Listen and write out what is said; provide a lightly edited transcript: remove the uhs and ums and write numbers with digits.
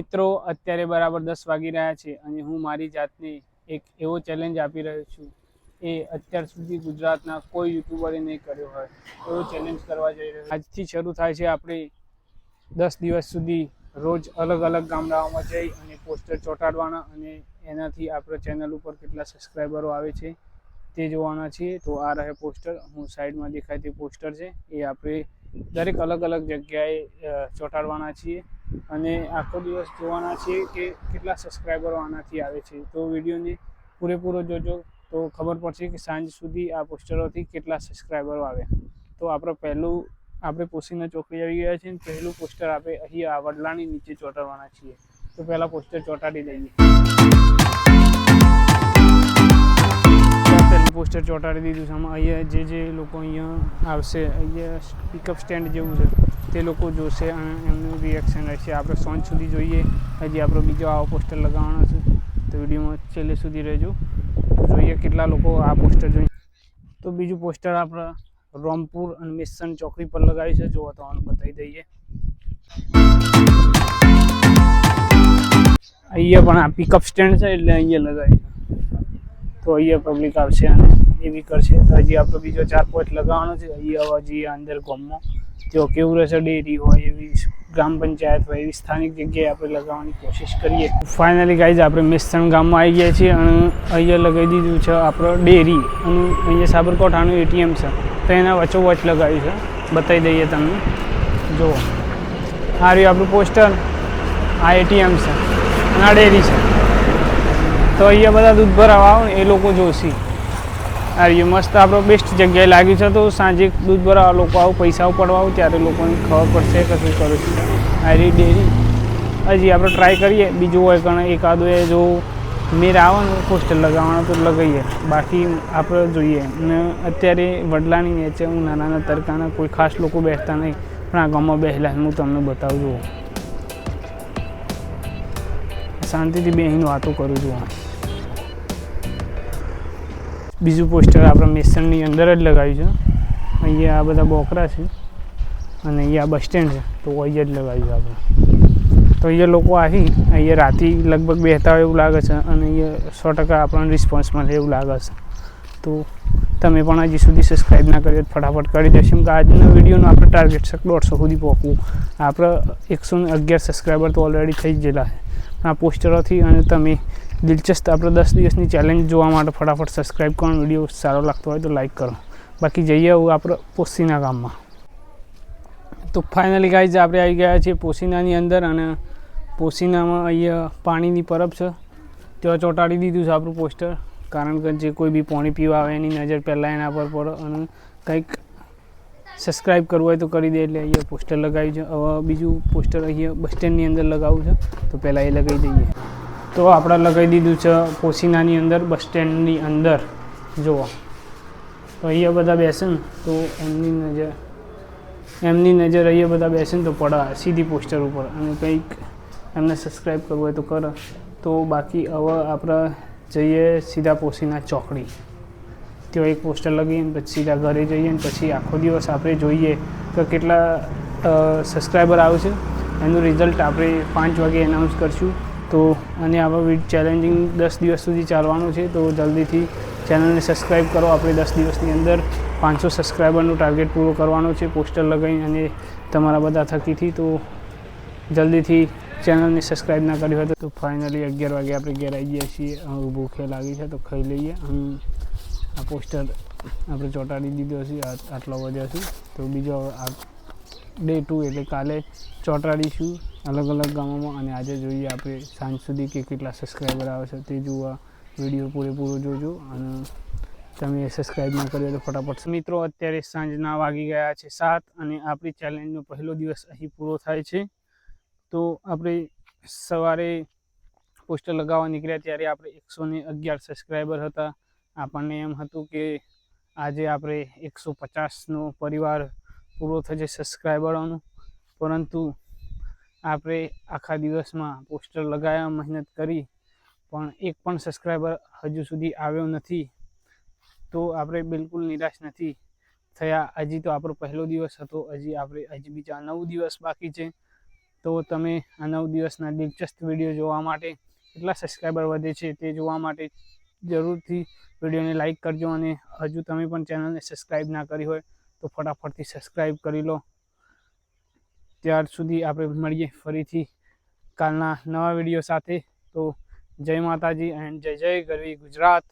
મિત્રો અત્યારે બરાબર 10 વાગી રહ્યા છે અને હું મારી જાતને એક એવો ચેલેન્જ આપી રહ્યો છું એ અત્યાર સુધી ગુજરાતના કોઈ યુટ્યુબરે નહીં કર્યો હોય એવો ચેલેન્જ કરવા જઈ રહ્યો. આજથી શરૂ થાય છે. આપણે 10 દિવસ સુધી રોજ અલગ અલગ ગામડાઓમાં જઈ અને પોસ્ટર ચોંટાડવાના અને એનાથી આપણા ચેનલ ઉપર કેટલા સબસ્ક્રાઈબરો આવે છે તે જોવાના છીએ. તો આ રહે પોસ્ટર, હું સાઈડમાં દેખાય તે પોસ્ટર છે એ આપણે દરેક અલગ અલગ જગ્યાએ ચોંટાડવાના છીએ અને આખો દિવસ જોવાના છીએ કે કેટલા સબસ્ક્રાઈબરો આનાથી આવે છે. તો વિડીયોને પૂરેપૂરો જોજો તો ખબર પડશે કે સાંજ સુધી આ પોસ્ટરોથી કેટલા સબસ્ક્રાઈબરો આવ્યા. તો આપણે પોસીના ચોકડી આવી ગયા છે. પહેલું પોસ્ટર આપણે અહીંયા આ વડલાની નીચે ચોંટાડવાના છીએ. તો પહેલાં પોસ્ટર ચોંટાડી દઈએ. પહેલું પોસ્ટર ચોંટાડી દીધું છે. આમાં અહીંયા જે લોકો અહીંયા આવશે, અહીંયા પિકઅપ સ્ટેન્ડ જેવું છે તે લોકો જોશે અને એમનું રિએક્શન રહેશે. આપણે સાંજ સુધી જોઈએ. હજી આપણો બીજો આવો પોસ્ટર લગાવવાનો છે તો વિડીયોમાં છેલ્લે સુધી રહેજો. જોઈએ કેટલા લોકો આ પોસ્ટર જોઈએ. તો બીજું પોસ્ટર આપણે રોમપુર અને મેસન ચોકડી પર લગાવી છે. જો તમને બતાવી દઈએ. અહીંયા પણ આ પિકઅપ સ્ટેન્ડ છે એટલે અહીંયા લગાવી તો અહીંયા પબ્લિક આવશે અને એ બી કરશે. તો હજી આપણો બીજો 4 લગાવવાનો છે. અહીંયા હજી અંદર ગામમાં જો કેવું રહેશે, ડેરી હોય એવી ગ્રામ પંચાયત હોય એવી સ્થાનિક જગ્યાએ આપણે લગાવવાની કોશિશ કરીએ. ફાઇનલી ગાઈઝ આપણે મેસણ ગામમાં આવી ગયા છીએ અને અહીંયા લગાવી દીધું છે આપણો ડેરી અને અહીંયા સાબરકાંઠાનું એટીએમ છે તો એના વચ્ચોવચ્ચ લગાવ્યું છે. બતાવી દઈએ તમને. જુઓ આ રહ્યું આપણું પોસ્ટર, આ એટીએમ છે અને આ ડેરી છે. તો અહીંયા બધા દૂધ ભરાવા આવો ને એ લોકો જોશી. આ રહ્યું મસ્ત આપણો બેસ્ટ જગ્યાએ લાગ્યું છે. તો સાંજે દૂધ ભરાવા લોકો આવું, પૈસા ઉપાડવા આવું ત્યારે લોકોને ખબર પડશે કે શું કરું છું. આ રહી ડેરી. હજી આપણે ટ્રાય કરીએ બીજું હોય કારણ એકાદું એ જો મેર આવે ને પોસ્ટર લગાવવાનો તો લગાવીએ, બાકી આપણે જોઈએ. અને અત્યારે વડલાની નીચે હું નાના તડકાના કોઈ ખાસ લોકો બેસતા નહીં પણ આ ગામમાં બેસેલા હું તમને બતાવું છું. શાંતિથી બેસીને વાતો કરું છું. બીજું પોસ્ટર આપણે મેસણની અંદર જ લગાવ્યું છે. અહીંયા આ બધા બોકરા છે અને અહીંયા બસ સ્ટેન્ડ છે તો અહીંયા જ લગાવ્યું આપણે. તો અહીંયા લોકો આવી અહીંયા રાતે લગભગ બેસતા હોય એવું લાગે છે અને અહીંયા 100% આપણને રિસ્પોન્સ મળે એવું લાગે છે. તો તમે પણ હજી સુધી સબસ્ક્રાઈબ ના કર્યો ફટાફટ કરી દેશો કેમ કે આજના વિડીયોનો આપણે ટાર્ગેટ છે 150 સુધી પહોંચવું. આપણે 111 સબસ્ક્રાઈબર તો ઓલરેડી થઈ જ ગયેલા છે. આ પોસ્ટરોથી અને તમે દિલચસ્પ આપણે 10 દિવસની ચેલેન્જ જોવા માટે ફટાફટ સબસ્ક્રાઈબ કરો. વિડીયો સારો લાગતો હોય તો લાઈક કરો. બાકી જઈએ આવું આપણે પોસીના ગામમાં. તો ફાઇનલી ગાઈઝ આપણે આવી ગયા છીએ પોસીનાની અંદર અને પોસીનામાં અહીંયા પાણીની પરબ છે ત્યાં ચોંટાડી દીધું છે આપણું પોસ્ટર. કારણ કે જે કોઈ બી પાણી પીવા આવે એની નજર પહેલાં એના પર પડે અને કંઈક સબસ્ક્રાઈબ કરવું હોય તો કરી દે એટલે અહીંયા પોસ્ટર લગાવ્યું છે. હવે બીજું પોસ્ટર અહીંયા બસ સ્ટેન્ડની અંદર લગાવવું છે તો પહેલાં એ લગાવી દઈએ. તો આપણે લગાવી દીધું છે પોસીનાની અંદર, બસ સ્ટેન્ડની અંદર. જુઓ તો અહીંયા બધા બેસે ને તો એમની નજર અહીંયા બધા બેસે ને તો પડે સીધી પોસ્ટર ઉપર અને કંઈક એમને સબસ્ક્રાઈબ કરવું હોય તો કરે. તો બાકી હવે આપણે જઈએ સીધા પોસીના ચોકડી. ત્યાં એક પોસ્ટર લગાવીએ ને પછી સીધા ઘરે જઈએ ને પછી આખો દિવસ આપણે જોઈએ કે કેટલા સબસ્ક્રાઈબર આવે છે. એનું રિઝલ્ટ આપણે 5 વાગે એનાઉન્સ કરીશું. તો અને આવા ચેલેન્જિંગ 10 દિવસ સુધી ચાલવાનું છે. તો જલ્દીથી ચેનલને સબસ્ક્રાઈબ કરો. આપણે 10 દિવસની અંદર 500 સબસ્ક્રાઈબરનો ટાર્ગેટ પૂરો કરવાનો છે પોસ્ટર લગાવીને અને તમારા બધા થકીથી. તો જલ્દીથી ચેનલને સબસ્ક્રાઈબ ના કરી હોય તો ફાઇનલી 11 વાગે આપણે ઘેર આવી ગયા છીએ. ભૂખે લાગી છે તો ખાઈ લઈએ. આ પોસ્ટર આપણે ચોંટાડી દીધો છે. આટલો વધ્યો છે તો બીજો ડે 2 એટલે કાલે ચોંટાડીશું અલગ અલગ ગામોમાં અને આજે જોઈએ આપણે સાંજ સુધી કે કેટલા સબસ્ક્રાઈબર આવે છે તે જોવા. વિડીયો પૂરેપૂરો જોજો અને તમે સબસ્ક્રાઈબ ના કર્યો તો ફટાફટ. મિત્રો અત્યારે સાંજના વાગી ગયા છે 7 અને આપણી ચેલેન્જનો પહેલો દિવસ અહીં પૂરો થાય છે. તો આપણે સવારે પોસ્ટર લગાવવા નીકળ્યા ત્યારે આપણે 111 સબસ્ક્રાઈબર હતા. આપણને એમ હતું કે આજે આપણે 150નો પરિવાર પૂરો થશે સબસ્ક્રાઈબરોનું, પરંતુ આપણે આખા દિવસમાં પોસ્ટર લગાવ્યા, મહેનત કરી પણ એક પણ સબસ્ક્રાઈબર હજુ સુધી આવ્યો નથી. તો આપણે બિલકુલ નિરાશ નથી થયા. હજી તો આપણો પહેલો દિવસ હતો. હજી બીજા 9 દિવસ બાકી છે. તો તમે આ 9 દિવસના દિલચસ્પ વિડીયો જોવા માટે, કેટલા સબસ્ક્રાઈબર વધે છે તે જોવા માટે જરૂરથી વિડીયોને લાઈક કરજો. અને હજુ તમે પણ ચેનલને સબસ્ક્રાઈબ ના કરી હોય તો ફટાફટથી સબસ્ક્રાઈબ કરી લો. ત્યાર સુધી આપણે મળીએ ફરીથી કાલના નવા વિડીયો સાથે. તો જય માતાજી એન્ડ જય જય ગરવી ગુજરાત.